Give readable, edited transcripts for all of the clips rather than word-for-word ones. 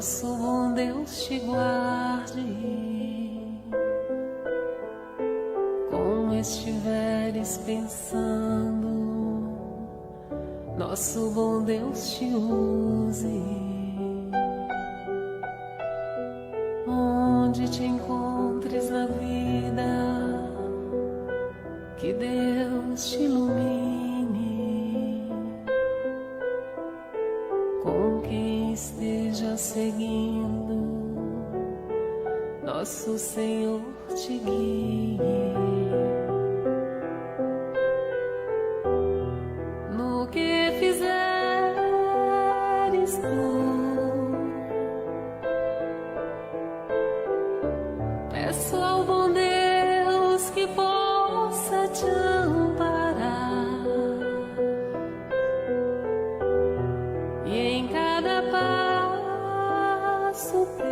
nosso bom Deus te guarde. Como estiveres pensando, nosso bom Deus te use. Onde te encontres na vida, que Deus te ilumine. Com quem esteja seguindo, nosso Senhor te guie. No que fizeres tu, peço ao bom Deus que possa te amparar, e em cada passo teu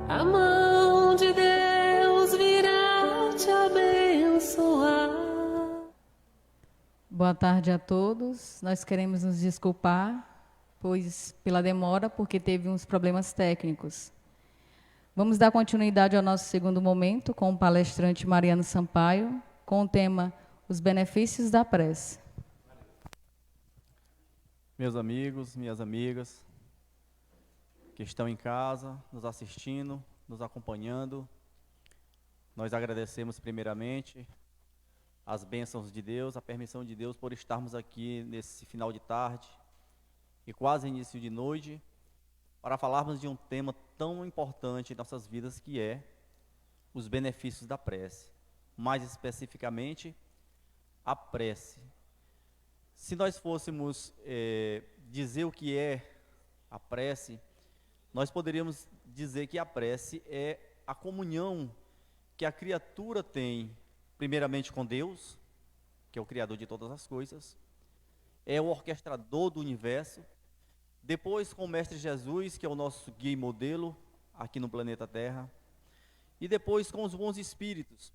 a mão de Deus virá te abençoar. Boa tarde a todos. Nós queremos nos desculpar, pois pela demora, porque teve uns problemas técnicos. Vamos dar continuidade ao nosso segundo momento com o palestrante Mariano Sampaio, com o tema Os Benefícios da Prece. Meus amigos, minhas amigas, que estão em casa, nos assistindo, nos acompanhando, nós agradecemos primeiramente as bênçãos de Deus, a permissão de Deus por estarmos aqui nesse final de tarde e quase início de noite, para falarmos de um tema tão importante em nossas vidas, que é os benefícios da prece. Mais especificamente, a prece. Se nós fôssemos dizer o que é a prece, nós poderíamos dizer que a prece é a comunhão que a criatura tem, primeiramente com Deus, que é o Criador de todas as coisas, é o orquestrador do universo, depois com o Mestre Jesus, que é o nosso guia e modelo aqui no planeta Terra, e depois com os bons espíritos,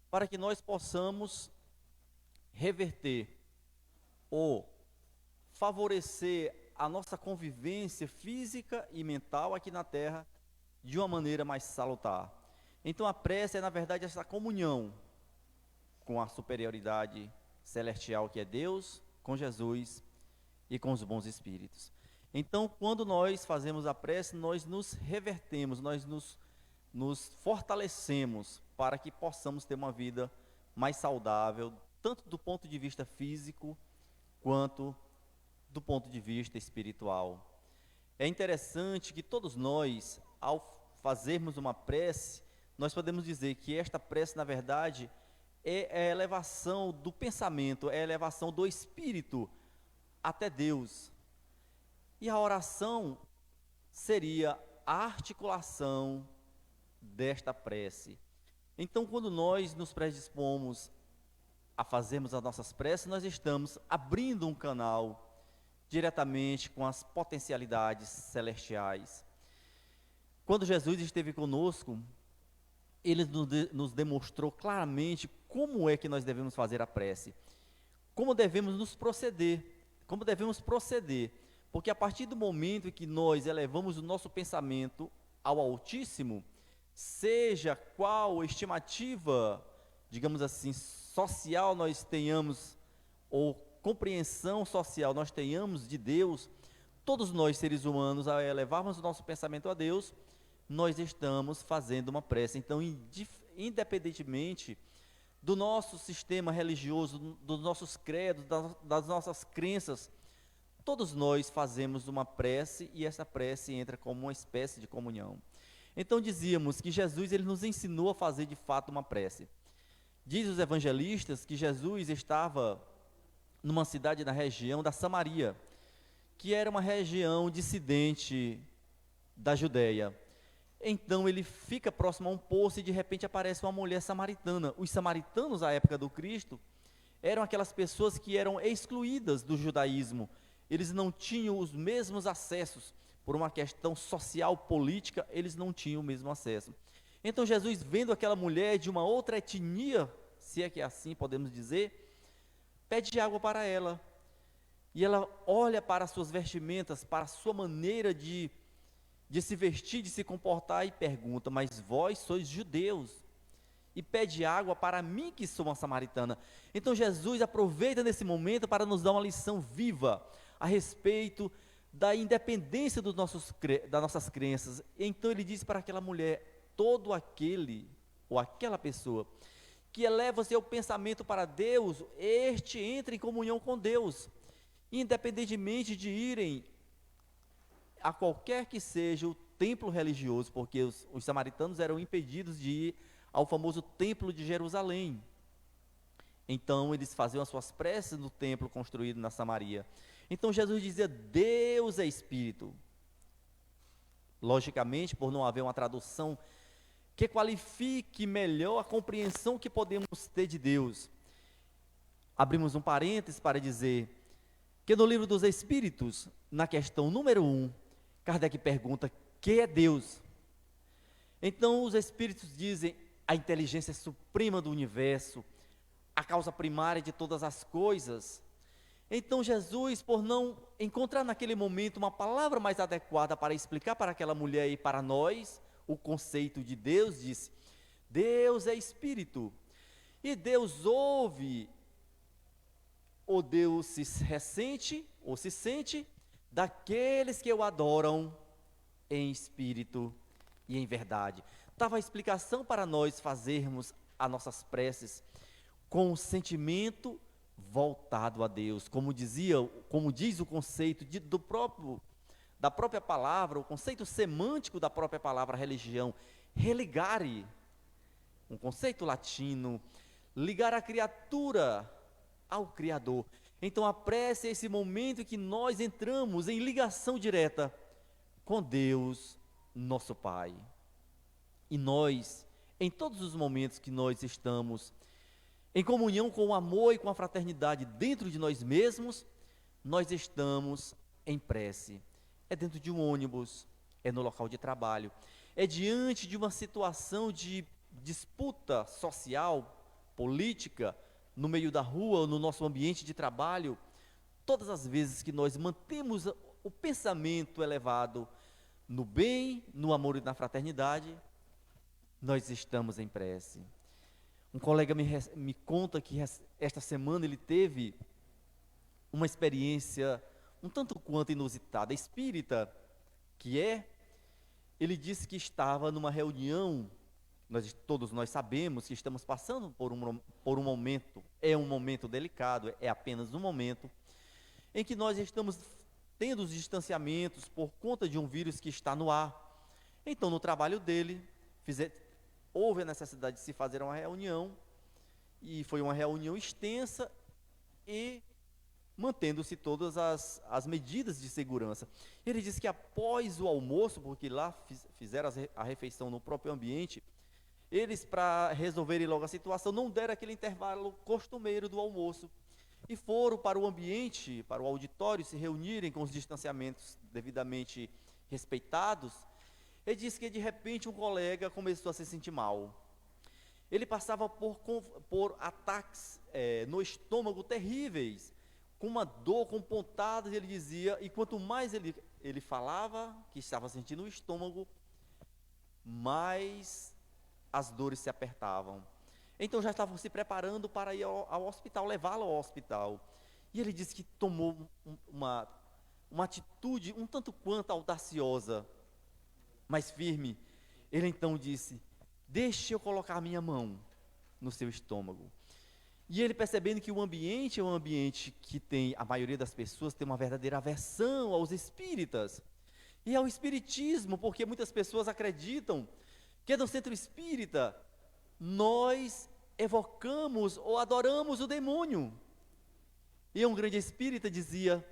para que nós possamos reverter ou favorecer a nossa convivência física e mental aqui na Terra de uma maneira mais salutar. Então a prece é, na verdade, essa comunhão com a superioridade celestial que é Deus, com Jesus e com os bons espíritos. Então, quando nós fazemos a prece, nós nos revertemos, nós nos fortalecemos para que possamos ter uma vida mais saudável, tanto do ponto de vista físico, quanto do ponto de vista espiritual. É interessante que todos nós, ao fazermos uma prece, nós podemos dizer que esta prece, na verdade, é a elevação do pensamento, é a elevação do espírito até Deus. E a oração seria a articulação desta prece. Então, quando nós nos predispomos a fazermos as nossas preces, nós estamos abrindo um canal diretamente com as potencialidades celestiais. Quando Jesus esteve conosco, Ele nos demonstrou claramente como é que nós devemos fazer a prece, como devemos proceder, porque a partir do momento em que nós elevamos o nosso pensamento ao Altíssimo, seja qual estimativa, digamos assim, social nós tenhamos, ou compreensão social nós tenhamos de Deus, todos nós seres humanos, ao elevarmos o nosso pensamento a Deus, nós estamos fazendo uma prece. Então, independentemente do nosso sistema religioso, dos nossos credos, das nossas crenças, todos nós fazemos uma prece, e essa prece entra como uma espécie de comunhão. Então dizíamos que Jesus, ele nos ensinou a fazer de fato uma prece. Diz os evangelistas que Jesus estava numa cidade na região da Samaria, que era uma região dissidente da Judéia. Então ele fica próximo a um poço e de repente aparece uma mulher samaritana. Os samaritanos, à época do Cristo, eram aquelas pessoas que eram excluídas do judaísmo. Eles não tinham os mesmos acessos, por uma questão social, política, eles não tinham o mesmo acesso. Então Jesus, vendo aquela mulher de uma outra etnia, se é que é assim podemos dizer, pede água para ela. e ela olha para as suas vestimentas, para a sua maneira de se vestir, de se comportar, e pergunta: mas vós sois judeus, e pede água para mim que sou uma samaritana. Então Jesus aproveita nesse momento para nos dar uma lição viva a respeito da independência das nossas crenças. Então ele diz para aquela mulher: todo aquele ou aquela pessoa que eleva seu pensamento para Deus, este entra em comunhão com Deus, independentemente de irem a qualquer que seja o templo religioso, porque os samaritanos eram impedidos de ir ao famoso templo de Jerusalém. Então eles faziam as suas preces no templo construído na Samaria. Então Jesus dizia: Deus é Espírito. Logicamente, por não haver uma tradução que qualifique melhor a compreensão que podemos ter de Deus, abrimos um parênteses para dizer que no livro dos Espíritos, na questão número 1, Kardec pergunta: que é Deus? Então os Espíritos dizem: a inteligência suprema do universo, a causa primária de todas as coisas. Então Jesus, por não encontrar naquele momento uma palavra mais adequada para explicar para aquela mulher e para nós o conceito de Deus, disse: Deus é Espírito, e Deus ouve, ou Deus se ressente, ou se sente, daqueles que o adoram em espírito e em verdade. Dava a explicação para nós fazermos as nossas preces com um sentimento voltado a Deus, como diz o conceito da própria palavra, o conceito semântico da própria palavra religião, religare, um conceito latino, ligar a criatura ao Criador. Então a prece é esse momento em que nós entramos em ligação direta com Deus, nosso Pai. E nós, em todos os momentos que nós estamos em comunhão com o amor e com a fraternidade dentro de nós mesmos, nós estamos em prece. É dentro de um ônibus, é no local de trabalho, é diante de uma situação de disputa social, política, no meio da rua, no nosso ambiente de trabalho. Todas as vezes que nós mantemos o pensamento elevado no bem, no amor e na fraternidade, nós estamos em prece. Um colega me conta que esta semana ele teve uma experiência um tanto quanto inusitada, espírita, ele disse que estava numa reunião. Todos nós sabemos que estamos passando por um momento, é um momento delicado, é apenas um momento, em que nós estamos tendo os distanciamentos por conta de um vírus que está no ar. Então, no trabalho dele, houve a necessidade de se fazer uma reunião, e foi uma reunião extensa e mantendo-se todas as medidas de segurança. Ele disse que após o almoço, porque lá fizeram a refeição no próprio ambiente, eles, para resolverem logo a situação, não deram aquele intervalo costumeiro do almoço e foram para o ambiente, para o auditório, se reunirem com os distanciamentos devidamente respeitados. Ele disse que de repente um colega começou a se sentir mal. Ele passava por ataques no estômago terríveis, com uma dor, com pontadas, ele dizia, e quanto mais ele falava que estava sentindo o estômago, mais as dores se apertavam. Então já estavam se preparando para ir ao hospital, levá-lo ao hospital. E ele disse que tomou uma atitude um tanto quanto audaciosa, mas firme. Ele então disse: deixe eu colocar a minha mão no seu estômago. E ele, percebendo que o ambiente é um ambiente que a maioria das pessoas tem uma verdadeira aversão aos espíritas e ao espiritismo, porque muitas pessoas acreditam que no centro espírita nós evocamos ou adoramos o demônio. E um grande espírita dizia: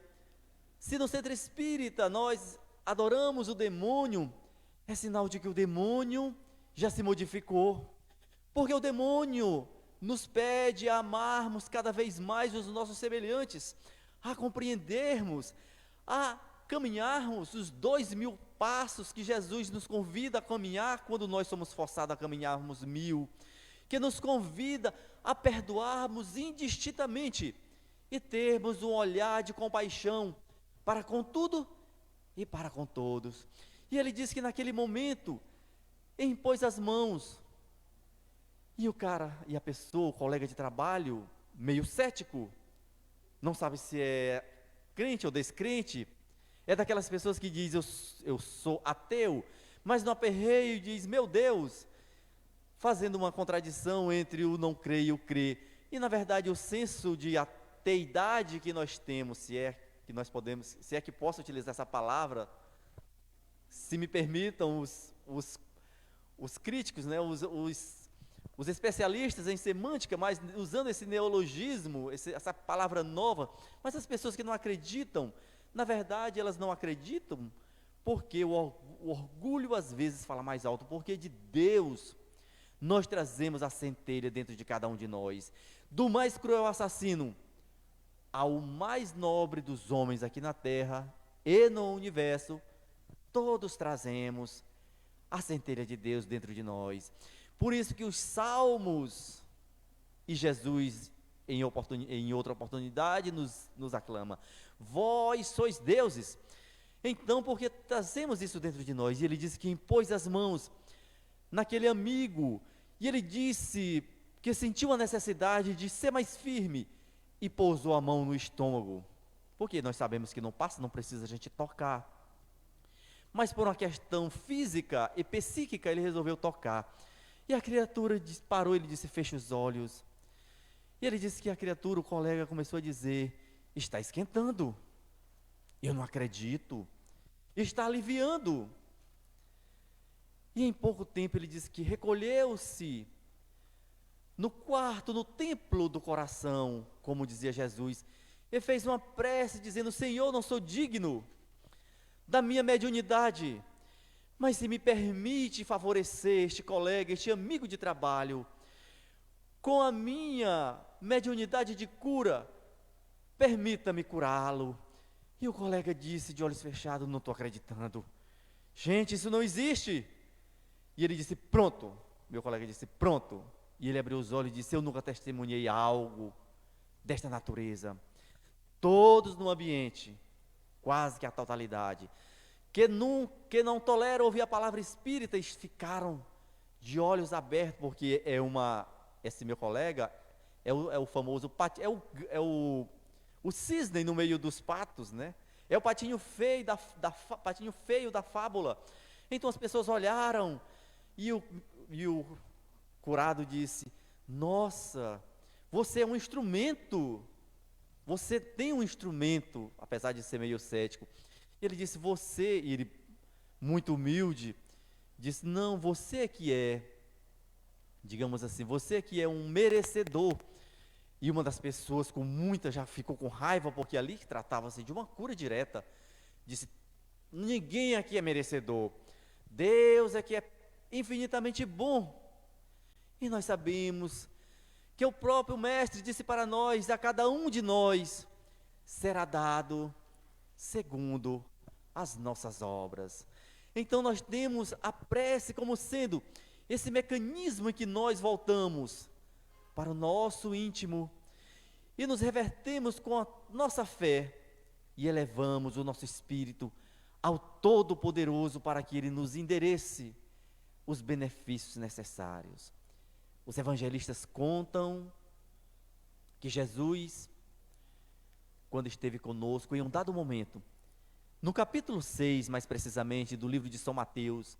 se no centro espírita nós adoramos o demônio, é sinal de que o demônio já se modificou, porque o demônio nos pede a amarmos cada vez mais os nossos semelhantes, a compreendermos, a caminharmos os 2000 passos que Jesus nos convida a caminhar quando nós somos forçados a caminharmos 1000, que nos convida a perdoarmos indistintamente. e termos um olhar de compaixão para com tudo e para com todos. E ele diz que naquele momento impôs as mãos, e o cara, e a pessoa, o colega de trabalho, meio cético, não sabe se é crente ou descrente, é daquelas pessoas que diz eu sou ateu, mas no aperreio diz, meu Deus, fazendo uma contradição entre o não crer e o crer. E na verdade o senso de ateidade que nós temos, se é que nós podemos, se é que posso utilizar essa palavra, se me permitam os críticos, né, os especialistas em semântica, mas usando esse neologismo, essa palavra nova, mas as pessoas que não acreditam, na verdade elas não acreditam porque o orgulho às vezes fala mais alto, porque de Deus nós trazemos a centelha dentro de cada um de nós, do mais cruel assassino ao mais nobre dos homens aqui na terra e no universo, todos trazemos a centelha de Deus dentro de nós. Por isso que os salmos, e Jesus em outra oportunidade nos aclama, vós sois deuses. Então, porque trazemos isso dentro de nós, e ele disse que impôs as mãos naquele amigo, e ele disse que sentiu a necessidade de ser mais firme, e pousou a mão no estômago, porque nós sabemos que não passa, não precisa a gente tocar, mas por uma questão física e psíquica, ele resolveu tocar, e a criatura parou, ele disse, fecha os olhos, e ele disse que a criatura, o colega, começou a dizer, está esquentando, eu não acredito, está aliviando, e em pouco tempo ele disse que recolheu-se no quarto, no templo do coração, como dizia Jesus, e fez uma prece dizendo, Senhor, não sou digno da minha mediunidade, mas se me permite favorecer este colega, este amigo de trabalho, com a minha mediunidade de cura, permita-me curá-lo. E o colega disse de olhos fechados, não estou acreditando, gente, isso não existe. E ele disse, pronto, meu colega disse, pronto. E ele abriu os olhos e disse, eu nunca testemunhei algo desta natureza. Todos no ambiente, quase que a totalidade, que não toleram ouvir a palavra espírita, ficaram de olhos abertos, porque esse meu colega é o famoso, o cisne no meio dos patos, né? É o patinho feio patinho feio da fábula. Então as pessoas olharam, e o curado disse, nossa, você é um instrumento, você tem um instrumento, apesar de ser meio cético. E ele disse, e ele, muito humilde, disse, não, você que é, digamos assim, você que é um merecedor. E uma das pessoas já ficou com raiva, porque ali que tratava-se de uma cura direta, disse, ninguém aqui é merecedor, Deus é que é infinitamente bom. E nós sabemos que o próprio Mestre disse para nós, a cada um de nós será dado segundo as nossas obras. Então nós temos a prece como sendo esse mecanismo em que nós voltamos para o nosso íntimo e nos revertemos com a nossa fé e elevamos o nosso espírito ao Todo-Poderoso para que Ele nos endereça os benefícios necessários. Os evangelistas contam que Jesus, quando esteve conosco, em um dado momento, no capítulo 6, mais precisamente, do livro de São Mateus,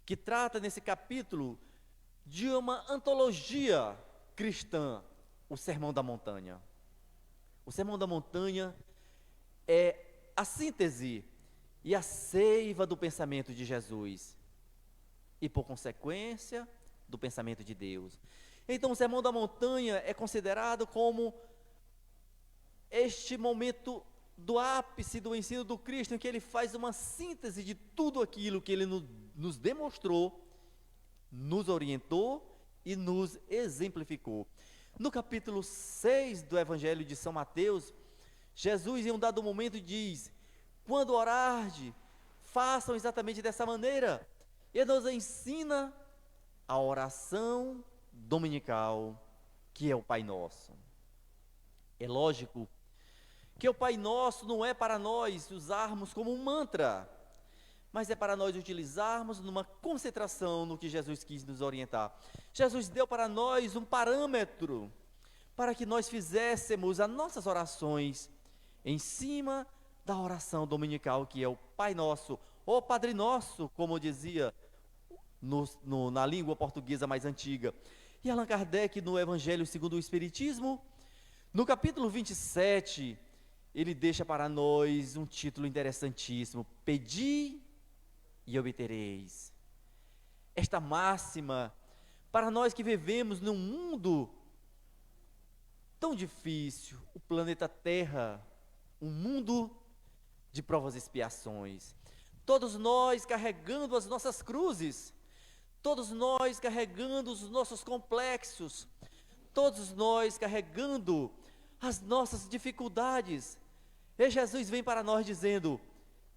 que trata nesse capítulo de uma antologia cristã, o Sermão da Montanha. O Sermão da Montanha é a síntese e a seiva do pensamento de Jesus, e por consequência, do pensamento de Deus. Então o Sermão da Montanha é considerado como este momento do ápice do ensino do Cristo, em que ele faz uma síntese de tudo aquilo que ele nos demonstrou, nos orientou e nos exemplificou. No capítulo 6 do Evangelho de São Mateus, Jesus em um dado momento diz, quando orarde, façam exatamente dessa maneira, e nos ensina a oração dominical, que é o Pai Nosso. É lógico que o Pai Nosso não é para nós usarmos como um mantra, mas é para nós utilizarmos numa concentração no que Jesus quis nos orientar. Jesus deu para nós um parâmetro para que nós fizéssemos as nossas orações em cima da oração dominical, que é o Pai Nosso, ou Padre Nosso, como dizia na língua portuguesa mais antiga. E Allan Kardec, no Evangelho segundo o Espiritismo, no capítulo 27, ele deixa para nós um título interessantíssimo: Pedi e obtereis. Esta máxima, para nós que vivemos num mundo tão difícil, o planeta Terra, um mundo de provas e expiações, todos nós carregando as nossas cruzes, todos nós carregando os nossos complexos, todos nós carregando as nossas dificuldades, e Jesus vem para nós dizendo: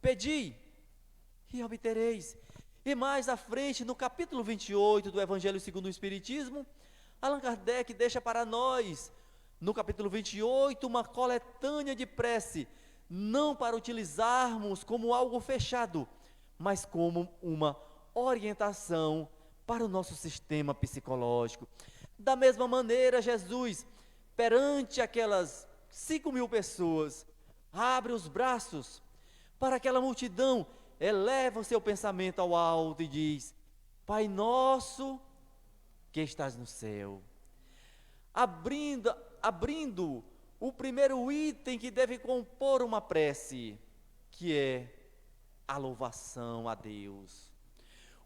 pedi e obtereis. E mais à frente, no capítulo 28 do Evangelho segundo o Espiritismo, Allan Kardec deixa para nós, no capítulo 28, uma coletânea de prece, não para utilizarmos como algo fechado, mas como uma orientação para o nosso sistema psicológico. Da mesma maneira, Jesus, perante aquelas 5.000 pessoas, abre os braços para aquela multidão, eleva o seu pensamento ao alto e diz: Pai nosso que estás no céu. Abrindo o primeiro item que deve compor uma prece, que é a louvação a Deus.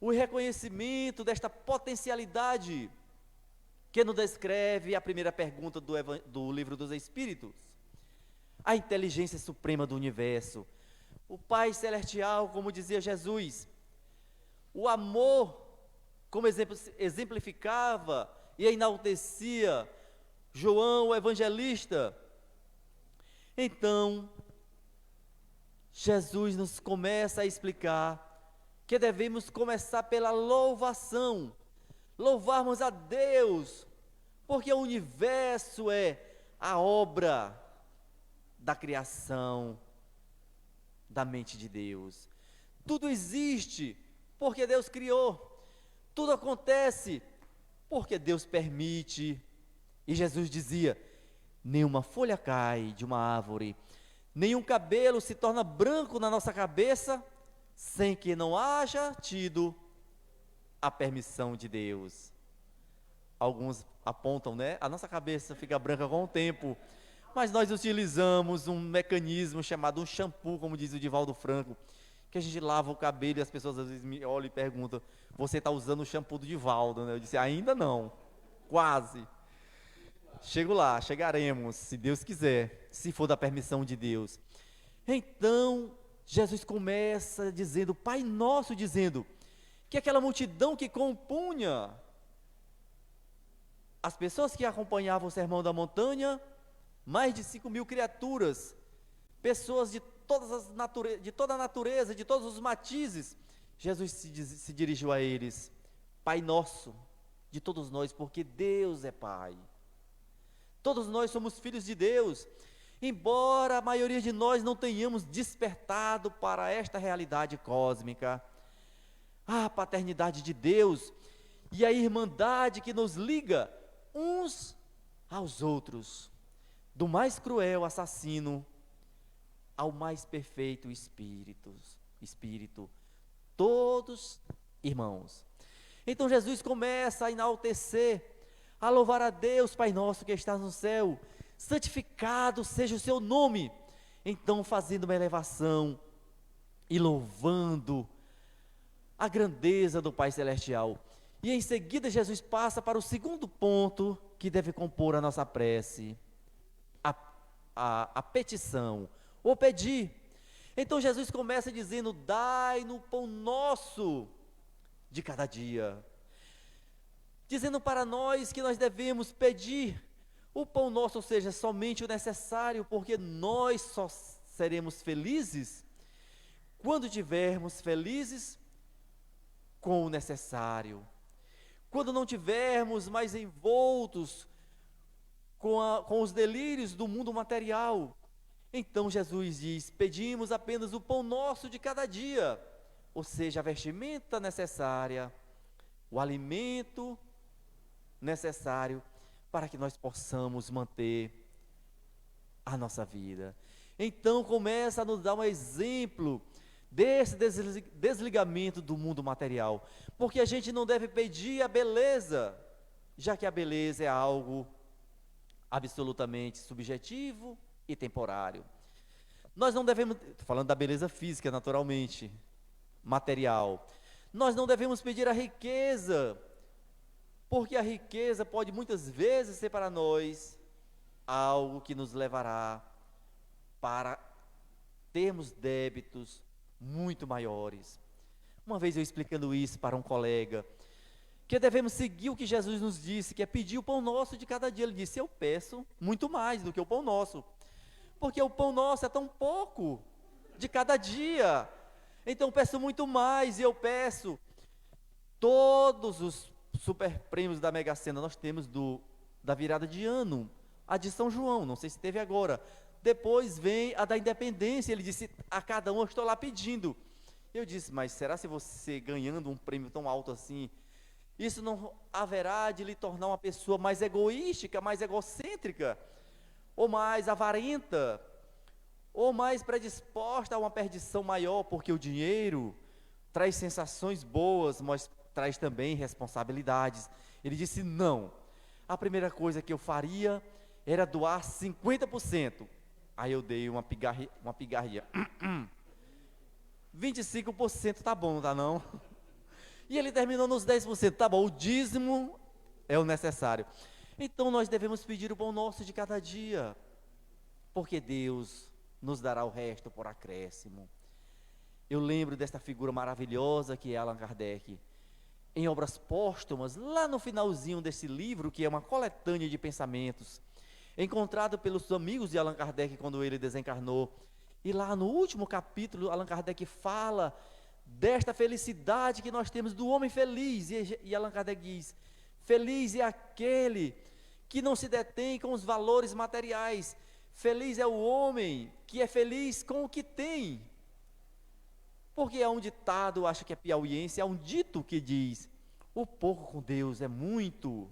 O reconhecimento desta potencialidade que nos descreve a primeira pergunta do Livro dos Espíritos. A inteligência suprema do universo, o Pai Celestial, como dizia Jesus, o amor, como exemplificava e enaltecia João, o evangelista. Então, Jesus nos começa a explicar que devemos começar pela louvação, louvarmos a Deus, porque o universo é a obra da criação da mente de Deus. Tudo existe porque Deus criou, tudo acontece porque Deus permite. E Jesus dizia: nenhuma folha cai de uma árvore, nenhum cabelo se torna branco na nossa cabeça, sem que não haja tido a permissão de Deus. Alguns apontam, né? A nossa cabeça fica branca com o tempo, mas nós utilizamos um mecanismo chamado um shampoo, como diz o Divaldo Franco, que a gente lava o cabelo e as pessoas às vezes me olham e perguntam: você está usando o shampoo do Divaldo, né? Eu disse: ainda não, quase. Chego lá, chegaremos, se Deus quiser, se for da permissão de Deus. Então, Jesus começa dizendo, Pai Nosso, dizendo que aquela multidão que compunha as pessoas que acompanhavam o Sermão da Montanha, mais de 5.000 criaturas, pessoas de toda a natureza, de todos os matizes, Jesus se dirigiu a eles: Pai Nosso, de todos nós, porque Deus é Pai. Todos nós somos filhos de Deus, embora a maioria de nós não tenhamos despertado para esta realidade cósmica, a paternidade de Deus e a irmandade que nos liga uns aos outros, do mais cruel assassino ao mais perfeito espírito, todos irmãos. Então Jesus começa a enaltecer, a louvar a Deus: Pai Nosso que estás no céu, santificado seja o seu nome. Então, fazendo uma elevação e louvando a grandeza do Pai Celestial. E em seguida Jesus passa para o segundo ponto que deve compor a nossa prece, a petição, ou pedir. Então Jesus começa dizendo: dai-nos o pão nosso de cada dia, dizendo para nós que nós devemos pedir o pão nosso, ou seja, somente o necessário, porque nós só seremos felizes quando tivermos felizes com o necessário, quando não tivermos mais envoltos com os delírios do mundo material. Então Jesus diz: pedimos apenas o pão nosso de cada dia, ou seja, a vestimenta necessária, o alimento necessário para que nós possamos manter a nossa vida. Então começa a nos dar um exemplo desse desligamento do mundo material, porque a gente não deve pedir a beleza, já que a beleza é algo absolutamente subjetivo e temporário. Nós não devemos, falando da beleza física naturalmente, material, nós não devemos pedir a riqueza, porque a riqueza pode muitas vezes ser para nós algo que nos levará para termos débitos muito maiores. Uma vez eu explicando isso para um colega, que devemos seguir o que Jesus nos disse, que é pedir o pão nosso de cada dia. Ele disse: eu peço muito mais do que o pão nosso, porque o pão nosso é tão pouco de cada dia. Então eu peço muito mais, e eu peço todos os super prêmios da Mega Sena. Nós temos da virada de ano, a de São João, não sei se teve agora. Depois vem a da Independência. Ele disse: a cada um eu estou lá pedindo. Eu disse: mas será se você ganhando um prêmio tão alto assim, isso não haverá de lhe tornar uma pessoa mais egoística, mais egocêntrica, ou mais avarenta, ou mais predisposta a uma perdição maior? Porque o dinheiro traz sensações boas, mas traz também responsabilidades. Ele disse: não, a primeira coisa que eu faria era doar 50%. Aí eu dei uma pigarria. 25% tá bom, não tá não? E ele terminou nos 10%, tá bom, o dízimo é o necessário. Então nós devemos pedir o pão nosso de cada dia, porque Deus nos dará o resto por acréscimo. Eu lembro desta figura maravilhosa que é Allan Kardec, em Obras Póstumas, lá no finalzinho desse livro, que é uma coletânea de pensamentos, encontrado pelos amigos de Allan Kardec quando ele desencarnou. E lá no último capítulo, Allan Kardec fala desta felicidade que nós temos do homem feliz, e Allan Kardec diz: feliz é aquele que não se detém com os valores materiais, feliz é o homem que é feliz com o que tem. Porque há um ditado, acho que é piauiense, há um dito que diz: o pouco com Deus é muito.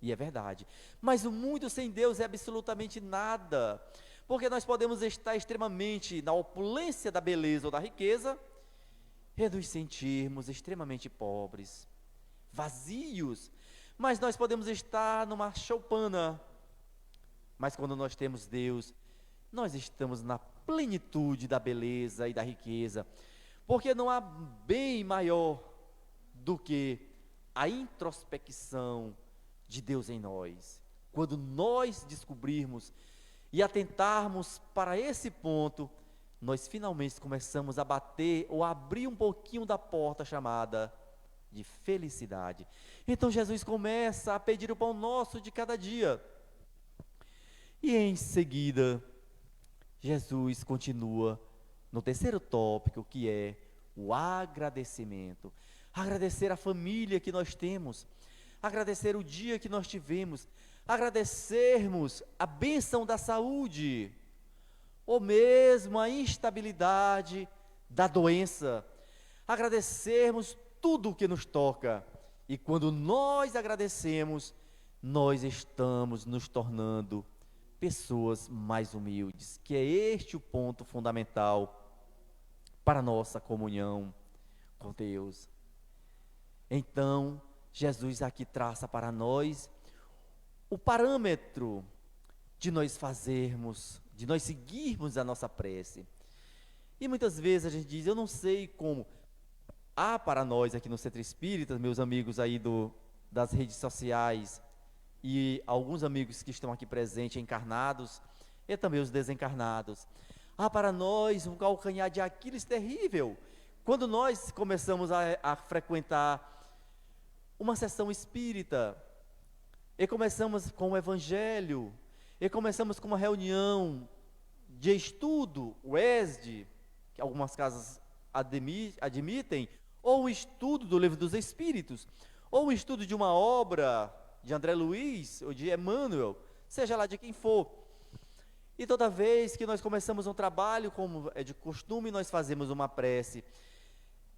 E é verdade, mas o muito sem Deus é absolutamente nada, porque nós podemos estar extremamente na opulência da beleza ou da riqueza, e nos sentirmos extremamente pobres, vazios. Mas nós podemos estar numa choupana, mas quando nós temos Deus, nós estamos na plenitude da beleza e da riqueza, porque não há bem maior do que a introspecção de Deus em nós. Quando nós descobrirmos e atentarmos para esse ponto, nós finalmente começamos a bater ou a abrir um pouquinho da porta chamada de felicidade. Então Jesus começa a pedir o pão nosso de cada dia. E em seguida, Jesus continua no terceiro tópico, que é o agradecimento. Agradecer a família que nós temos, agradecer o dia que nós tivemos, agradecermos a bênção da saúde, ou mesmo a instabilidade da doença, agradecermos tudo o que nos toca. E quando nós agradecemos, nós estamos nos tornando pessoas mais humildes, que é este o ponto fundamental para a nossa comunhão com Deus. Então, Jesus aqui traça para nós o parâmetro de nós fazermos, de nós seguirmos a nossa prece. E muitas vezes a gente diz: eu não sei como. Há para nós aqui no Centro Espírita, meus amigos aí das redes sociais, e alguns amigos que estão aqui presentes, encarnados, e também os desencarnados, há para nós um calcanhar de Aquiles terrível, quando nós começamos a frequentar uma sessão espírita, e começamos com o Evangelho, e começamos com uma reunião de estudo, o ESD, que algumas casas admitem, ou o estudo do Livro dos Espíritos, ou o estudo de uma obra de André Luiz ou de Emmanuel, seja lá de quem for. E toda vez que nós começamos um trabalho, como é de costume, nós fazemos uma prece,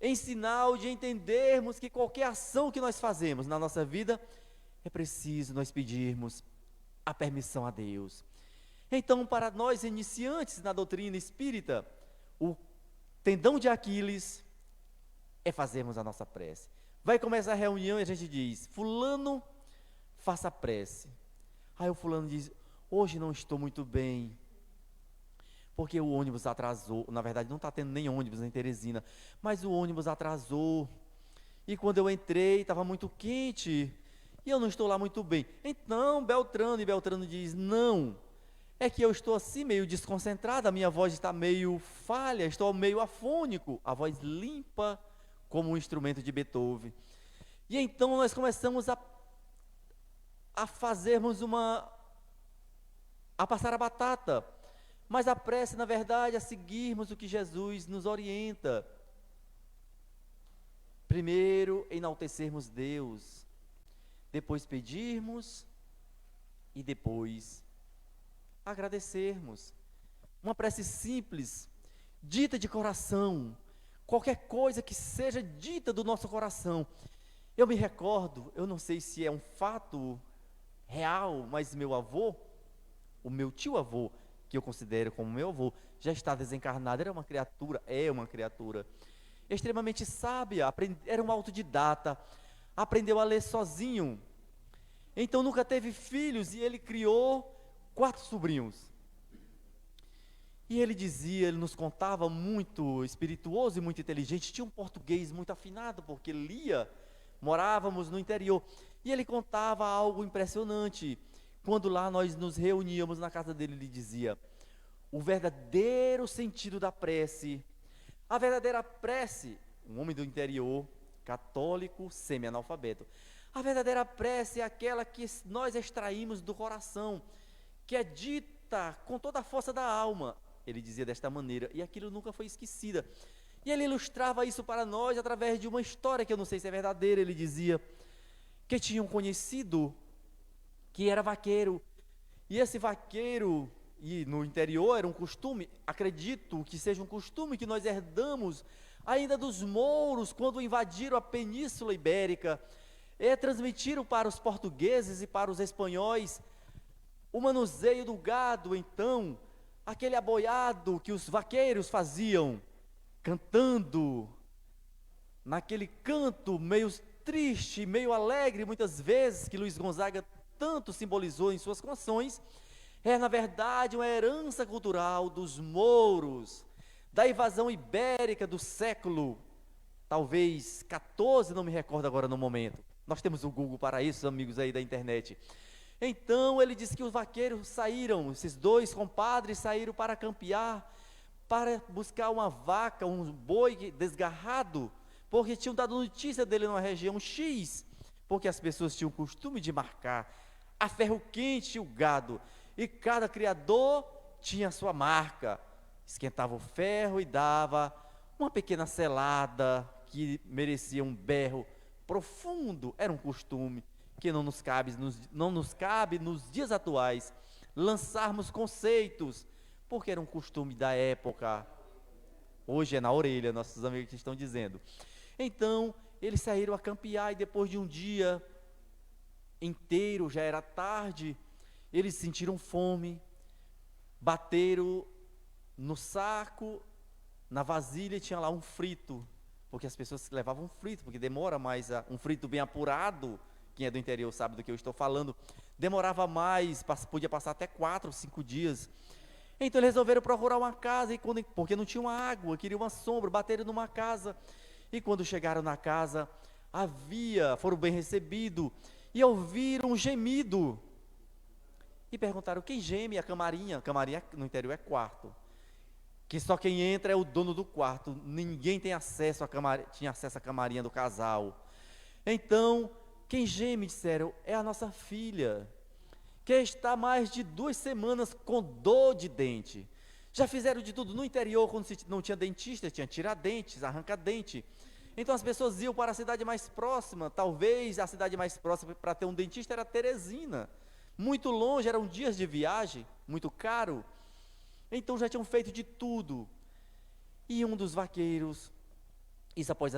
em sinal de entendermos que qualquer ação que nós fazemos na nossa vida, é preciso nós pedirmos a permissão a Deus. Então, para nós iniciantes na doutrina espírita, o tendão de Aquiles é fazermos a nossa prece. Vai começar a reunião e a gente diz: fulano, faça a prece. Aí o fulano diz: hoje não estou muito bem, porque o ônibus atrasou. Na verdade não está tendo nem ônibus em Teresina, mas o ônibus atrasou, e quando eu entrei estava muito quente, e eu não estou lá muito bem. Então Beltrano diz: não, é que eu estou assim meio desconcentrado, a minha voz está meio falha, estou meio afônico, a voz limpa como um instrumento de Beethoven. E então nós começamos a fazermos a passar a batata, mas a prece, na verdade, é seguirmos o que Jesus nos orienta. Primeiro, enaltecermos Deus, depois pedirmos e depois agradecermos. Uma prece simples, dita de coração, qualquer coisa que seja dita do nosso coração. Eu me recordo, eu não sei se é um fato real, mas meu avô, o meu tio-avô, que eu considero como meu avô, já está desencarnado, é uma criatura extremamente sábia, era um autodidata, aprendeu a ler sozinho, então nunca teve filhos, e ele criou 4 sobrinhos. E ele nos contava, muito espirituoso e muito inteligente, tinha um português muito afinado, porque lia, morávamos no interior, e ele contava algo impressionante. Quando lá nós nos reuníamos na casa dele, ele dizia: o verdadeiro sentido da prece, a verdadeira prece, um homem do interior, católico, semi-analfabeto, a verdadeira prece é aquela que nós extraímos do coração, que é dita com toda a força da alma. Ele dizia desta maneira, e aquilo nunca foi esquecida. E ele ilustrava isso para nós através de uma história que eu não sei se é verdadeira. Ele dizia que tinha um conhecido que era vaqueiro, e esse vaqueiro, e no interior era um costume, acredito que seja um costume que nós herdamos ainda dos mouros, quando invadiram a Península Ibérica, transmitiram para os portugueses e para os espanhóis o manuseio do gado. Então, aquele aboiado que os vaqueiros faziam, cantando, naquele canto meio triste, meio alegre, muitas vezes, que Luiz Gonzaga tanto simbolizou em suas canções, é na verdade uma herança cultural dos mouros, da invasão ibérica do século, talvez 14, não me recordo agora no momento. Nós temos o Google para isso, amigos aí da internet. Então ele disse que os vaqueiros saíram, esses 2 compadres saíram para campear, para buscar uma vaca, um boi desgarrado, porque tinham dado notícia dele numa região X, porque as pessoas tinham o costume de marcar a ferro quente o gado, e cada criador tinha a sua marca, esquentava o ferro e dava uma pequena selada, que merecia um berro profundo. Era um costume que não nos cabe nos dias atuais lançarmos conceitos, porque era um costume da época. Hoje é na orelha, nossos amigos estão dizendo. Então, eles saíram a campear, e depois de um dia inteiro, já era tarde, eles sentiram fome, bateram no saco, na vasilha, tinha lá um frito, porque as pessoas levavam um frito, porque demora mais, um frito bem apurado, quem é do interior sabe do que eu estou falando, demorava mais, podia passar até 4 ou 5 dias. Então eles resolveram procurar uma casa, porque não tinha uma água, queriam uma sombra, bateram numa casa, e quando chegaram na casa, foram bem recebidos, e ouviram um gemido, e perguntaram: quem geme? A camarinha no interior é quarto, que só quem entra é o dono do quarto, ninguém tem acesso tinha acesso à camarinha do casal. Então, quem geme, disseram, é a nossa filha, que está mais de 2 semanas com dor de dente. Já fizeram de tudo no interior, quando não tinha dentista, tinha tiradentes, arranca-dente. Então as pessoas iam para a cidade mais próxima, talvez a cidade mais próxima para ter um dentista era Teresina. Muito longe, eram dias de viagem, muito caro. Então já tinham feito de tudo. E um dos vaqueiros, isso após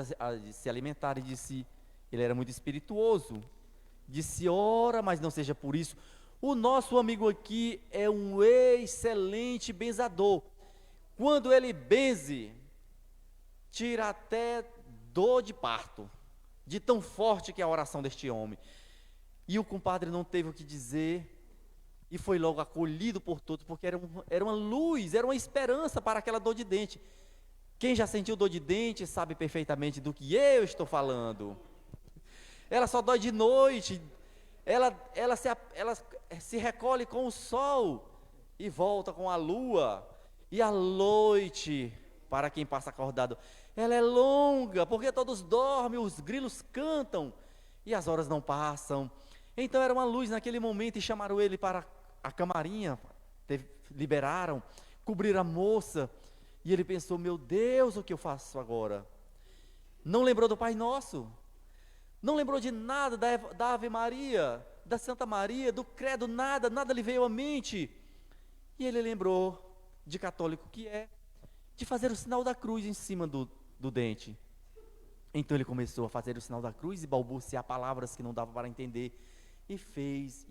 se alimentar, e disse, ele era muito espirituoso, disse, ora, mas não seja por isso, o nosso amigo aqui é um excelente benzador. Quando ele benze, tira até dor de parto, de tão forte que é a oração deste homem. E o compadre não teve o que dizer, e foi logo acolhido por todos, porque era uma luz, era uma esperança para aquela dor de dente. Quem já sentiu dor de dente sabe perfeitamente do que eu estou falando. Ela só dói de noite, ela se recolhe com o sol e volta com a lua. E a noite, para quem passa acordado, ela é longa, porque todos dormem, os grilos cantam e as horas não passam. Então era uma luz naquele momento e chamaram ele para a camarinha, liberaram, cobriram a moça. E ele pensou, meu Deus, o que eu faço agora? Não lembrou do Pai Nosso, não lembrou de nada da Ave Maria, da Santa Maria, do credo, nada lhe veio à mente. E ele lembrou, de católico que é, de fazer o sinal da cruz em cima do dente. Então ele começou a fazer o sinal da cruz e balbuciar palavras que não dava para entender. E fez.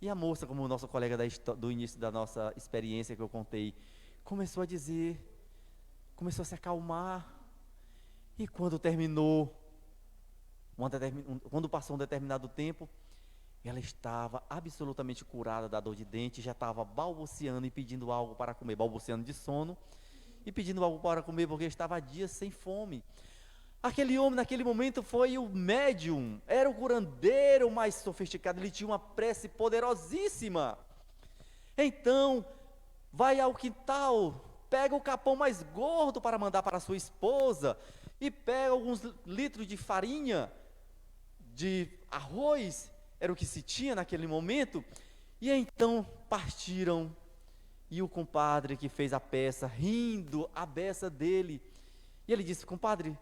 E a moça, como o nosso colega do início da nossa experiência que eu contei, começou a dizer, começou a se acalmar, e quando terminou, quando passou um determinado tempo, ela estava absolutamente curada da dor de dente, já estava balbuciando e pedindo algo para comer, balbuciando de sono, e pedindo algo para comer, porque estava há dias sem fome. Aquele homem, naquele momento, foi o médium, era o curandeiro mais sofisticado, ele tinha uma prece poderosíssima. Então, vai ao quintal, pega o capão mais gordo para mandar para sua esposa, e pega alguns litros de farinha, de arroz, era o que se tinha naquele momento, e então partiram, e o compadre que fez a peça, rindo a beça dele, e ele disse, compadre,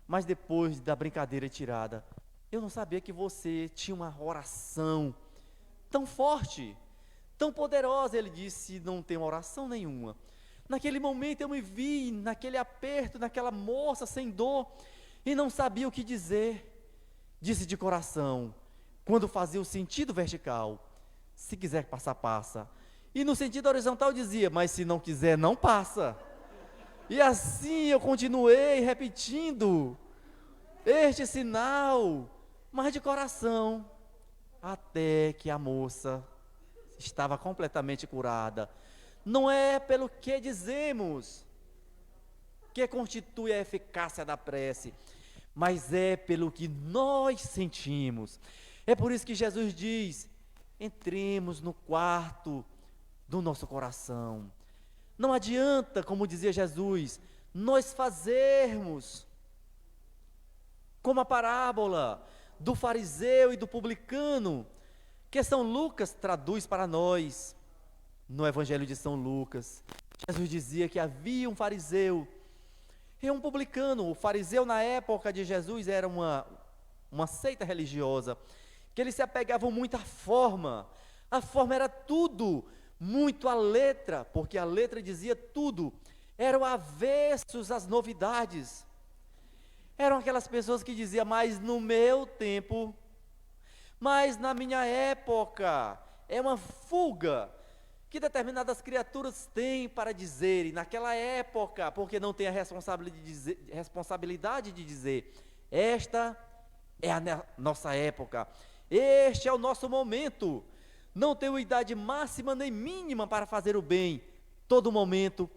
mas depois da brincadeira tirada, eu não sabia que você tinha uma oração tão forte, tão poderosa. Ele disse, não tenho oração nenhuma. Naquele momento eu me vi, naquele aperto, naquela moça sem dor, e não sabia o que dizer. Disse de coração, quando fazia o sentido vertical, se quiser passar, passa. E no sentido horizontal dizia, mas se não quiser, não passa. E assim eu continuei repetindo este sinal, mas de coração, até que a moça estava completamente curada. Não é pelo que dizemos que constitui a eficácia da prece, mas é pelo que nós sentimos. É por isso que Jesus diz, entremos no quarto do nosso coração. Não adianta, como dizia Jesus, nós fazermos como a parábola do fariseu e do publicano, que São Lucas traduz para nós, no Evangelho de São Lucas. Jesus dizia que havia um fariseu e um publicano. O fariseu na época de Jesus era uma seita religiosa, que eles se apegavam muito à forma. A forma era tudo, muito a letra, porque a letra dizia tudo. Eram avessos às novidades. Eram aquelas pessoas que diziam, mas no meu tempo, mas na minha época, é uma fuga que determinadas criaturas têm para dizer, e naquela época, porque não tem a responsabilidade de dizer, esta é a nossa época, este é o nosso momento, não tenho idade máxima nem mínima para fazer o bem, todo momento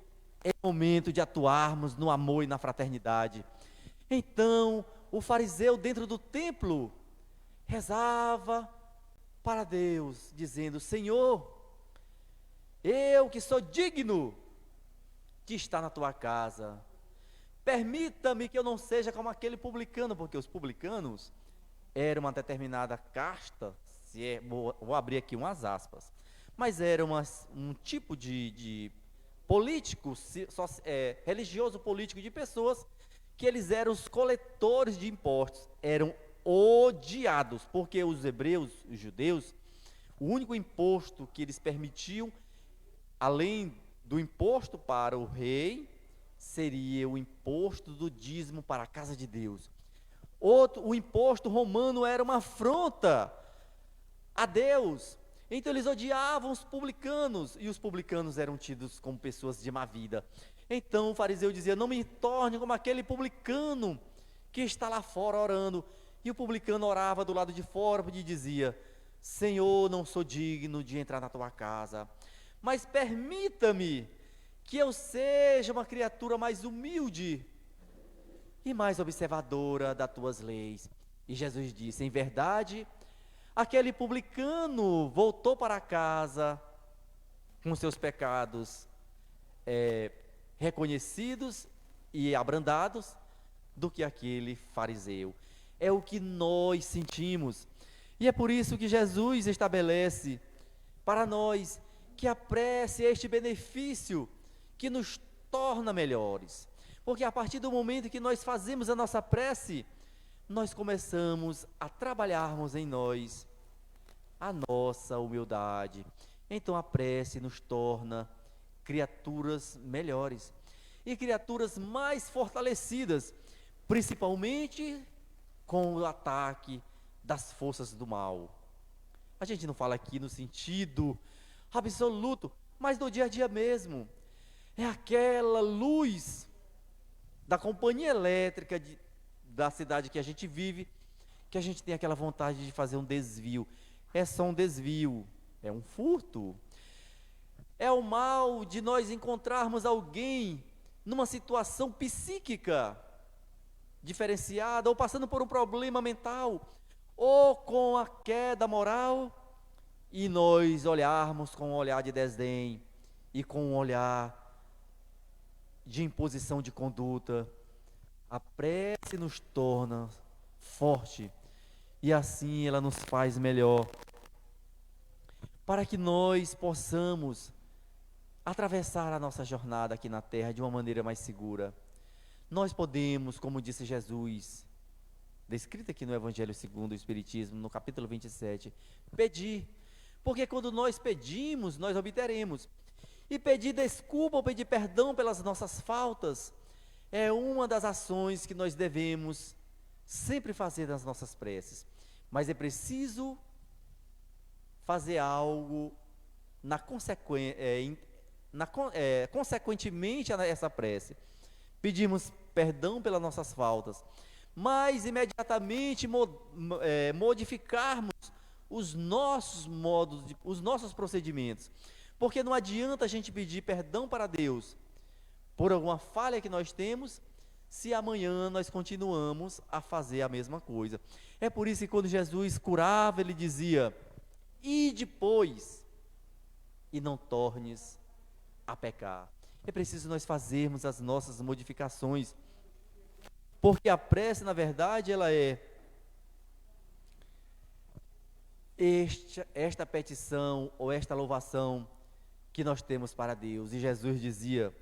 é momento de atuarmos no amor e na fraternidade. Então, o fariseu dentro do templo, rezava para Deus, dizendo, Senhor, eu que sou digno de estar na tua casa, permita-me que eu não seja como aquele publicano, porque os publicanos eram uma determinada casta, vou abrir aqui umas aspas, mas era um tipo de político, religioso político de pessoas que eles eram os coletores de impostos, eram odiados, porque os hebreus, os judeus, o único imposto que eles permitiam, além do imposto para o rei, seria o imposto do dízimo para a casa de Deus. O imposto romano era uma afronta a Deus. Então eles odiavam os publicanos, e os publicanos eram tidos como pessoas de má vida. Então o fariseu dizia: não me torne como aquele publicano que está lá fora orando. E o publicano orava do lado de fora e dizia: Senhor, não sou digno de entrar na tua casa, mas permita-me que eu seja uma criatura mais humilde e mais observadora das tuas leis. E Jesus disse: em verdade, aquele publicano voltou para casa com seus pecados reconhecidos e abrandados, do que aquele fariseu. É o que nós sentimos. E é por isso que Jesus estabelece para nós que a prece é este benefício que nos torna melhores. Porque a partir do momento que nós fazemos a nossa prece, nós começamos a trabalharmos em nós a nossa humildade. Então a prece nos torna criaturas melhores e criaturas mais fortalecidas, principalmente com o ataque das forças do mal. A gente não fala aqui no sentido absoluto, mas no dia a dia mesmo. É aquela luz da companhia elétrica da cidade que a gente vive, que a gente tem aquela vontade de fazer um desvio. É só um desvio, é um furto. É o mal de nós encontrarmos alguém numa situação psíquica diferenciada, ou passando por um problema mental, ou com a queda moral, e nós olharmos com um olhar de desdém e com um olhar de imposição de conduta. A prece nos torna forte e assim ela nos faz melhor, para que nós possamos atravessar a nossa jornada aqui na terra de uma maneira mais segura. Nós podemos, como disse Jesus, descrito aqui no Evangelho segundo o Espiritismo, no capítulo 27, pedir, porque quando nós pedimos, nós obteremos. E pedir desculpa ou pedir perdão pelas nossas faltas é uma das ações que nós devemos sempre fazer nas nossas preces. Mas é preciso fazer algo consequentemente a essa prece. Pedimos perdão pelas nossas faltas, mas imediatamente modificarmos os nossos modos, os nossos procedimentos. Porque não adianta a gente pedir perdão para Deus por alguma falha que nós temos, se amanhã nós continuamos a fazer a mesma coisa. É por isso que quando Jesus curava, ele dizia: ide, pois, e não tornes a pecar. É preciso nós fazermos as nossas modificações, porque a prece, na verdade, ela é esta petição ou esta louvação que nós temos para Deus. E Jesus dizia: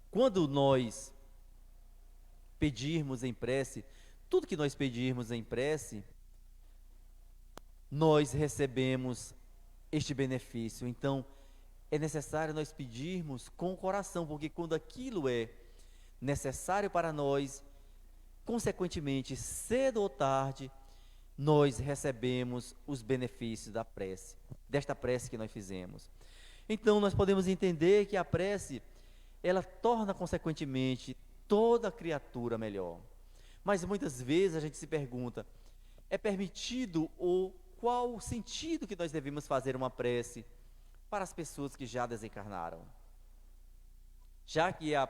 quando nós pedirmos em prece, tudo que nós pedirmos em prece, nós recebemos este benefício. Então, é necessário nós pedirmos com o coração, porque quando aquilo é necessário para nós, consequentemente, cedo ou tarde, nós recebemos os benefícios da prece, desta prece que nós fizemos. Então, nós podemos entender que a prece, ela torna, consequentemente, toda criatura melhor. Mas muitas vezes a gente se pergunta: é permitido ou qual o sentido que nós devemos fazer uma prece para as pessoas que já desencarnaram? Já que a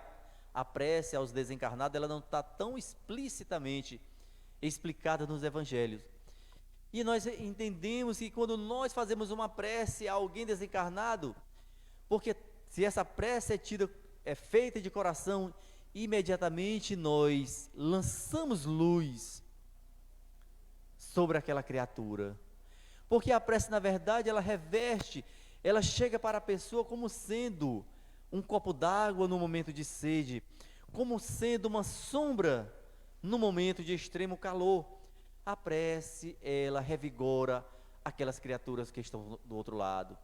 prece aos desencarnados, ela não está tão explicitamente explicada nos evangelhos. E nós entendemos que quando nós fazemos uma prece a alguém desencarnado, porque se essa prece é feita de coração, imediatamente nós lançamos luz sobre aquela criatura. Porque a prece, na verdade, ela reveste, ela chega para a pessoa como sendo um copo d'água no momento de sede, como sendo uma sombra no momento de extremo calor. A prece, ela revigora aquelas criaturas que estão do outro lado.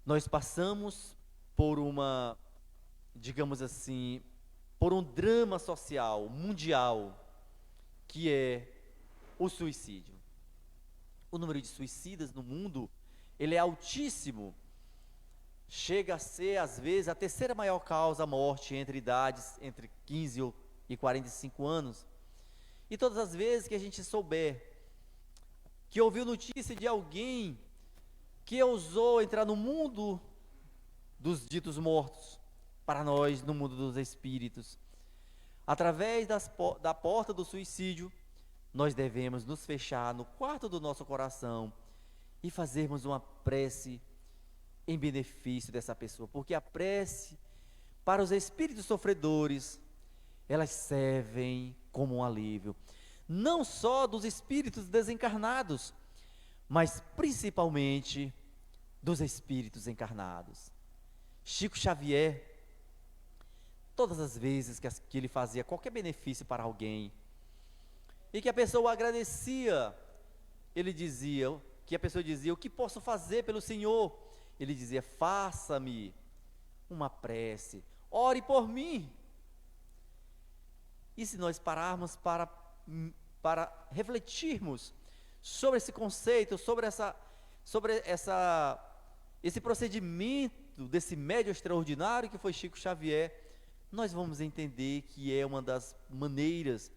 Nós passamos por uma, digamos assim, por um drama social mundial, que é o suicídio. O número de suicidas no mundo, ele é altíssimo. Chega a ser, às vezes, a terceira maior causa morte entre idades entre 15 e 45 anos. E todas as vezes que a gente souber, que ouviu notícia de alguém que ousou entrar no mundo dos ditos mortos, para nós, no mundo dos espíritos, através da porta do suicídio, nós devemos nos fechar no quarto do nosso coração e fazermos uma prece em benefício dessa pessoa, porque a prece para os espíritos sofredores, elas servem como um alívio, não só dos espíritos desencarnados, mas principalmente dos espíritos encarnados. Chico Xavier, todas as vezes que ele fazia qualquer benefício para alguém, e que a pessoa agradecia, a pessoa dizia, o que posso fazer pelo Senhor? Ele dizia, faça-me uma prece, ore por mim. E se nós pararmos para refletirmos sobre esse conceito, sobre esse procedimento desse médium extraordinário que foi Chico Xavier, nós vamos entender que é uma das maneiras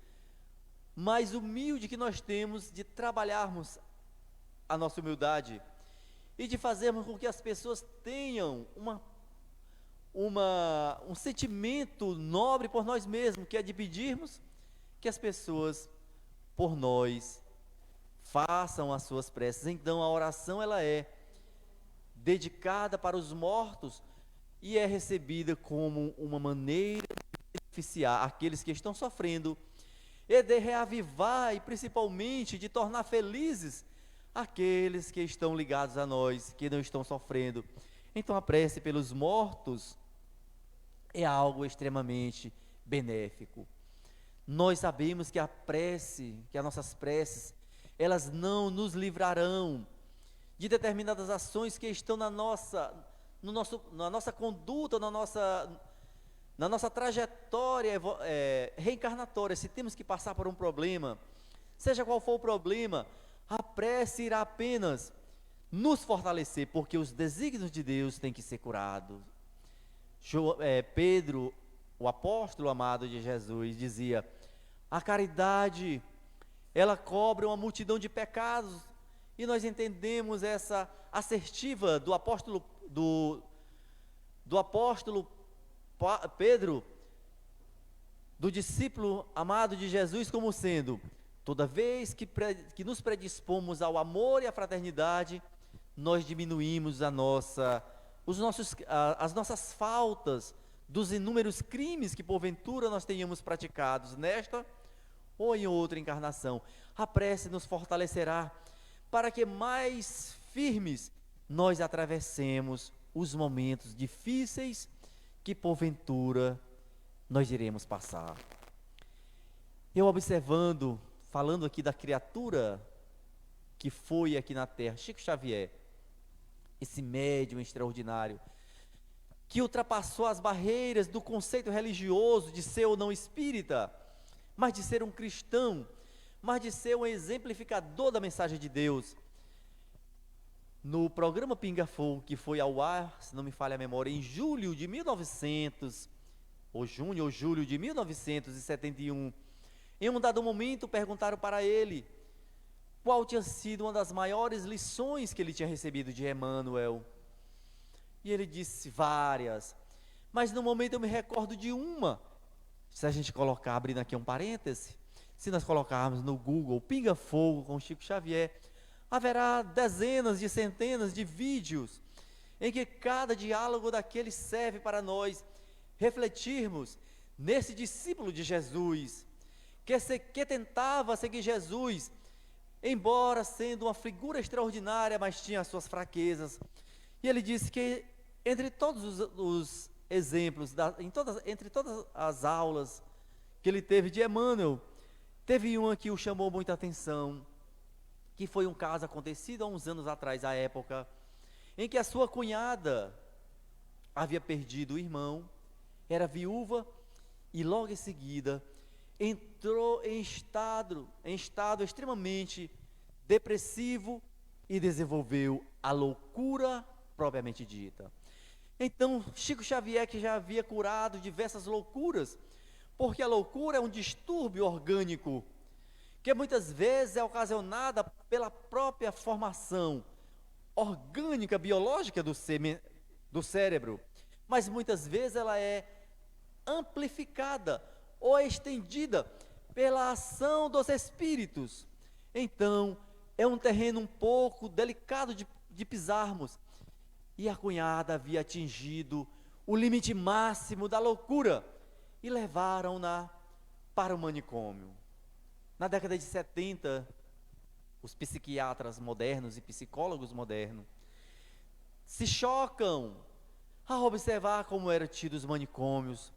mais humildes que nós temos de trabalharmos a nossa humildade e de fazermos com que as pessoas tenham um sentimento nobre por nós mesmos, que é de pedirmos que as pessoas, por nós, façam as suas preces. Então a oração, ela é dedicada para os mortos e é recebida como uma maneira de beneficiar aqueles que estão sofrendo e de reavivar e principalmente de tornar felizes aqueles que estão ligados a nós, que não estão sofrendo. Então a prece pelos mortos é algo extremamente benéfico. Nós sabemos que as nossas preces, elas não nos livrarão de determinadas ações que estão na nossa conduta, na nossa trajetória reencarnatória. Se temos que passar por um problema, seja qual for o problema, a prece irá apenas nos fortalecer, porque os desígnios de Deus têm que ser curados. Pedro, o apóstolo amado de Jesus, dizia, a caridade, ela cobre uma multidão de pecados, e nós entendemos essa assertiva do apóstolo Pedro, do discípulo amado de Jesus, como sendo, toda vez que nos predispomos ao amor e à fraternidade, nós diminuímos as nossas faltas, dos inúmeros crimes que porventura nós tenhamos praticados nesta ou em outra encarnação. A prece nos fortalecerá para que mais firmes nós atravessemos os momentos difíceis que porventura nós iremos passar. Eu observando, falando aqui da criatura que foi aqui na Terra, Chico Xavier, esse médium extraordinário, que ultrapassou as barreiras do conceito religioso de ser ou não espírita, mas de ser um cristão, mas de ser um exemplificador da mensagem de Deus. No programa Pinga Fogo, que foi ao ar, se não me falha a memória, em julho de 1900, ou junho ou julho de 1971, em um dado momento perguntaram para ele qual tinha sido uma das maiores lições que ele tinha recebido de Emmanuel. E ele disse várias, mas no momento eu me recordo de uma. Se a gente colocar, abrindo aqui um parêntese, se nós colocarmos no Google Pinga Fogo com Chico Xavier, haverá dezenas de centenas de vídeos em que cada diálogo daquele serve para nós refletirmos nesse discípulo de Jesus, que tentava seguir Jesus, embora sendo uma figura extraordinária, mas tinha as suas fraquezas. E ele disse que entre todos exemplos, entre todas as aulas que ele teve de Emmanuel, teve uma que o chamou muita atenção, que foi um caso acontecido há uns anos atrás, à época, em que a sua cunhada havia perdido o irmão, era viúva, e logo em seguida entrou em estado extremamente depressivo e desenvolveu a loucura propriamente dita. Então, Chico Xavier, que já havia curado diversas loucuras, porque a loucura é um distúrbio orgânico, que muitas vezes é ocasionada pela própria formação orgânica, biológica do cérebro, mas muitas vezes ela é amplificada ou estendida pela ação dos espíritos. Então, é um terreno um pouco delicado de pisarmos. E a cunhada havia atingido o limite máximo da loucura e levaram-na para o manicômio. Na década de 70, os psiquiatras modernos e psicólogos modernos se chocam a observar como eram tidos os manicômios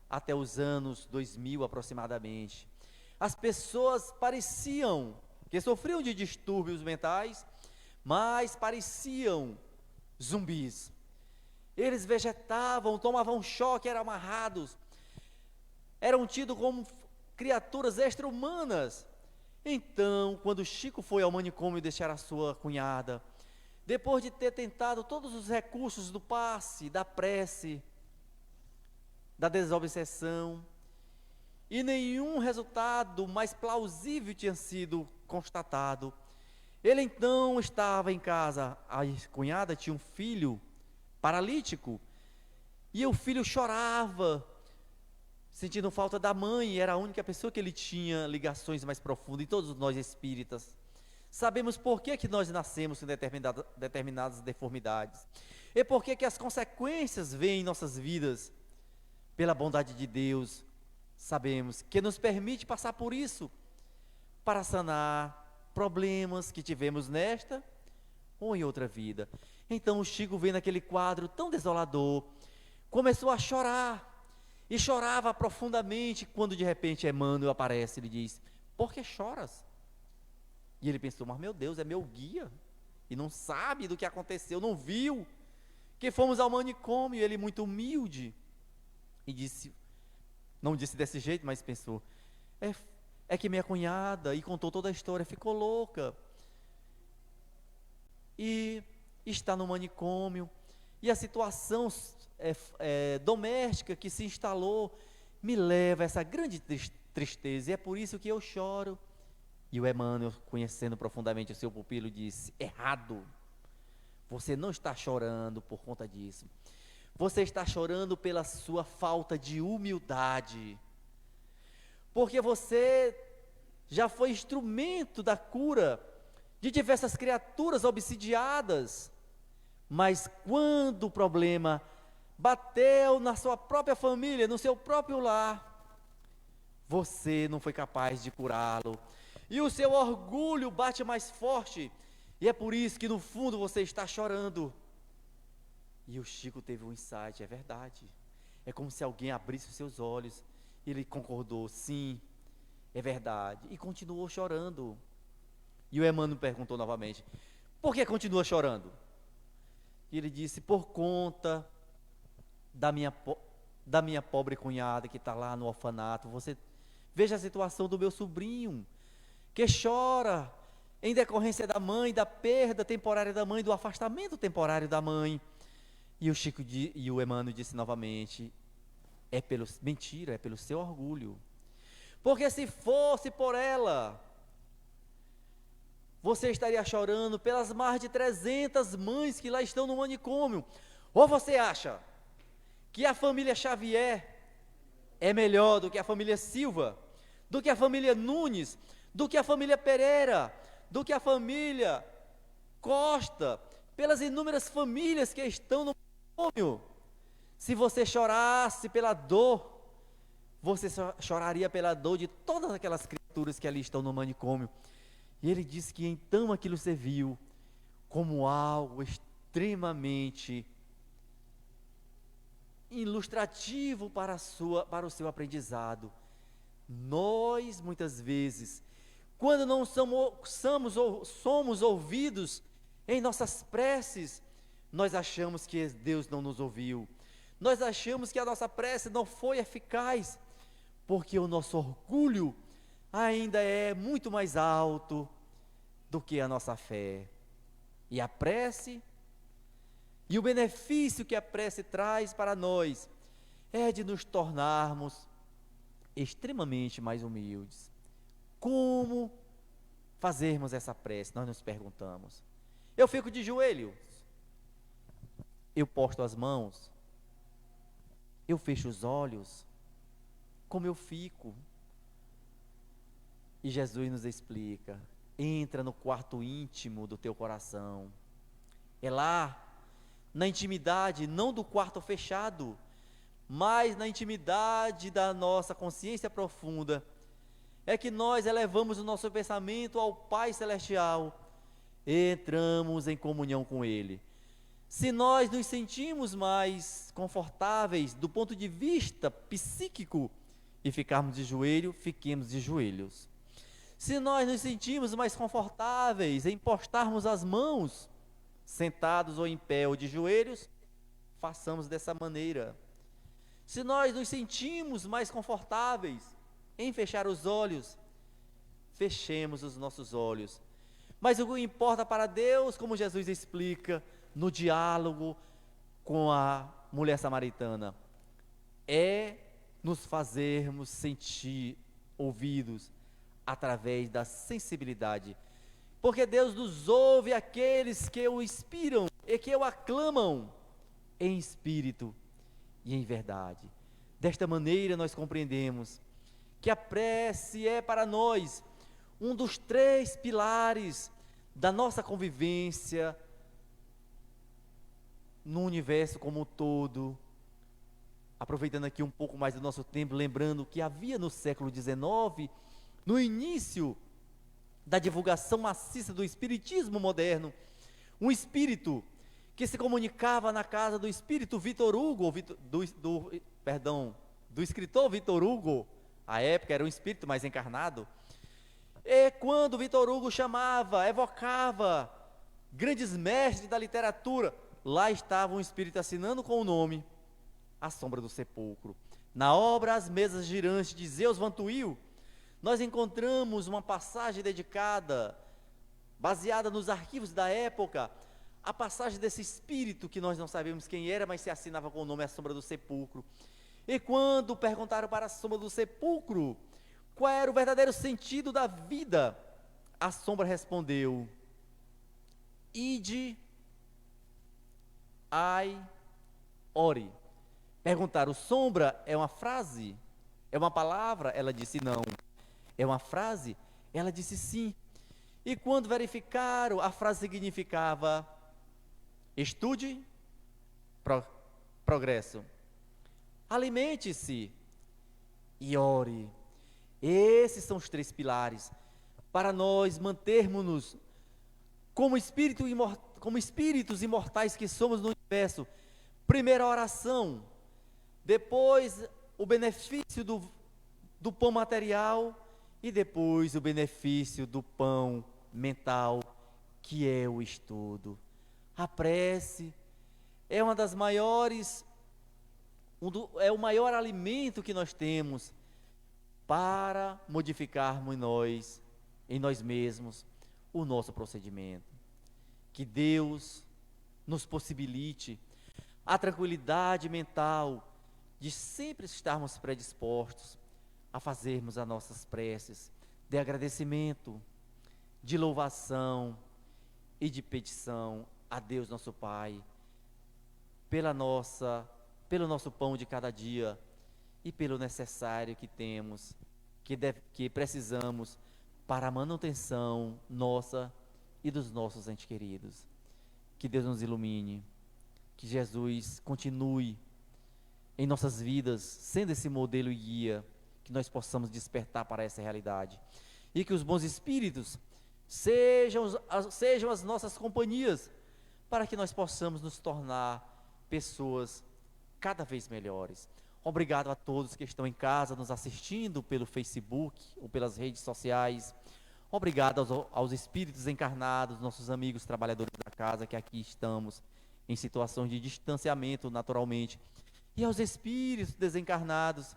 até os anos 2000 aproximadamente. As pessoas pareciam que sofriam de distúrbios mentais, mas pareciam zumbis. Eles vegetavam, tomavam choque, eram amarrados, eram tidos como criaturas extra-humanas. Então, quando Chico foi ao manicômio deixar a sua cunhada, depois de ter tentado todos os recursos do passe, da prece, da desobsessão, e nenhum resultado mais plausível tinha sido constatado, ele então estava em casa. A cunhada tinha um filho paralítico, e o filho chorava, sentindo falta da mãe, era a única pessoa que ele tinha ligações mais profundas, e todos nós espíritas sabemos por que nós nascemos com determinadas deformidades, e por que as consequências vêm em nossas vidas. Pela bondade de Deus, sabemos que nos permite passar por isso, para sanar problemas que tivemos nesta ou em outra vida. Então o Chico, vendo aquele quadro tão desolador, começou a chorar, e chorava profundamente, quando de repente Emmanuel aparece e lhe diz: por que choras? E ele pensou: mas meu Deus, é meu guia, e não sabe do que aconteceu, não viu, que fomos ao manicômio. Ele, muito humilde, e disse, não disse desse jeito, mas pensou: é que minha cunhada, e contou toda a história, ficou louca, e está no manicômio, e a situação doméstica que se instalou me leva a essa grande tristeza, e é por isso que eu choro. E o Emmanuel, conhecendo profundamente o seu pupilo, disse: errado, você não está chorando por conta disso, você está chorando pela sua falta de humildade, porque você já foi instrumento da cura de diversas criaturas obsidiadas, mas quando o problema bateu na sua própria família, no seu próprio lar, você não foi capaz de curá-lo, e o seu orgulho bate mais forte, e é por isso que no fundo você está chorando. E o Chico teve um insight: é verdade, é como se alguém abrisse os seus olhos. Ele concordou: sim, é verdade, e continuou chorando. E o Emmanuel perguntou novamente: por que continua chorando? E ele disse: por conta da minha pobre cunhada que está lá no orfanato. Você veja a situação do meu sobrinho, que chora em decorrência da mãe, da perda temporária da mãe, do afastamento temporário da mãe. E o Emmanuel disse novamente: mentira, é pelo seu orgulho, porque se fosse por ela, você estaria chorando pelas mais de 300 mães que lá estão no manicômio. Ou você acha que a família Xavier é melhor do que a família Silva, do que a família Nunes, do que a família Pereira, do que a família Costa, pelas inúmeras famílias que estão no manicômio? Se você chorasse pela dor, você choraria pela dor de todas aquelas criaturas que ali estão no manicômio. E ele disse que então aquilo serviu como algo extremamente ilustrativo para o seu aprendizado. Nós, muitas vezes, quando não somos ouvidos em nossas preces, nós achamos que Deus não nos ouviu. Nós achamos que a nossa prece não foi eficaz, porque o nosso orgulho ainda é muito mais alto do que a nossa fé. E a prece, e o benefício que a prece traz para nós, é de nos tornarmos extremamente mais humildes. Como fazermos essa prece? Nós nos perguntamos. Eu fico de joelhos, eu posto as mãos, eu fecho os olhos, como eu fico? E Jesus nos explica: entra no quarto íntimo do teu coração. É lá, na intimidade, não do quarto fechado, mas na intimidade da nossa consciência profunda, é que nós elevamos o nosso pensamento ao Pai Celestial e entramos em comunhão com Ele. Se nós nos sentimos mais confortáveis do ponto de vista psíquico e ficarmos de joelho, fiquemos de joelhos. Se nós nos sentimos mais confortáveis em postarmos as mãos, sentados ou em pé ou de joelhos, façamos dessa maneira. Se nós nos sentimos mais confortáveis em fechar os olhos, fechemos os nossos olhos. Mas o que importa para Deus, como Jesus explica no diálogo com a mulher samaritana, é nos fazermos sentir ouvidos através da sensibilidade. Porque Deus nos ouve aqueles que o inspiram e que o aclamam em espírito e em verdade. Desta maneira nós compreendemos que a prece é para nós um dos 3 pilares da nossa convivência no universo como um todo. Aproveitando aqui um pouco mais do nosso tempo, lembrando que havia no século XIX, no início da divulgação maciça do espiritismo moderno, um espírito que se comunicava na casa do espírito Victor Hugo, do escritor Victor Hugo. À época era um espírito mais encarnado. E quando Victor Hugo chamava, evocava grandes mestres da literatura, lá estava um espírito assinando com o nome A Sombra do Sepulcro. Na obra As Mesas Girantes de Zeus Van Tuyl, nós encontramos uma passagem dedicada, baseada nos arquivos da época, a passagem desse espírito que nós não sabemos quem era, mas se assinava com o nome A Sombra do Sepulcro. E quando perguntaram para a sombra do sepulcro qual era o verdadeiro sentido da vida, a sombra respondeu: Ide, ai, ore. Perguntaram: sombra é uma frase? É uma palavra? Ela disse não. É uma frase? Ela disse sim. E quando verificaram, a frase significava: estude, progresso. Alimente-se e ore. Esses são os 3 pilares para nós mantermos-nos como espíritos imortais que somos no universo. Primeiro a oração, depois o benefício do pão material e depois o benefício do pão mental, que é o estudo. A prece é uma das maiores, é o maior alimento que nós temos para modificarmos em nós mesmos, o nosso procedimento. Que Deus nos possibilite a tranquilidade mental de sempre estarmos predispostos a fazermos as nossas preces de agradecimento, de louvação e de petição a Deus nosso Pai, pelo nosso pão de cada dia e pelo necessário que temos, que precisamos para a manutenção nossa e dos nossos entes queridos. Que Deus nos ilumine, que Jesus continue em nossas vidas, sendo esse modelo e guia, que nós possamos despertar para essa realidade. E que os bons espíritos sejam as nossas companhias, para que nós possamos nos tornar pessoas cada vez melhores. Obrigado a todos que estão em casa nos assistindo pelo Facebook ou pelas redes sociais. Obrigado aos espíritos encarnados, nossos amigos trabalhadores da casa, que aqui estamos em situações de distanciamento naturalmente. E aos espíritos desencarnados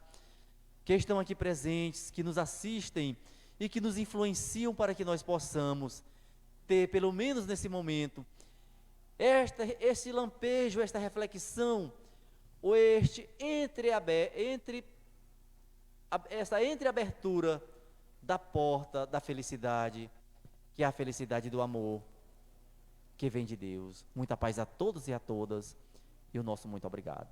que estão aqui presentes, que nos assistem e que nos influenciam para que nós possamos ter, pelo menos nesse momento, esse lampejo, esta reflexão, ou essa entreabertura da porta da felicidade, que é a felicidade do amor, que vem de Deus. Muita paz a todos e a todas, e o nosso muito obrigado.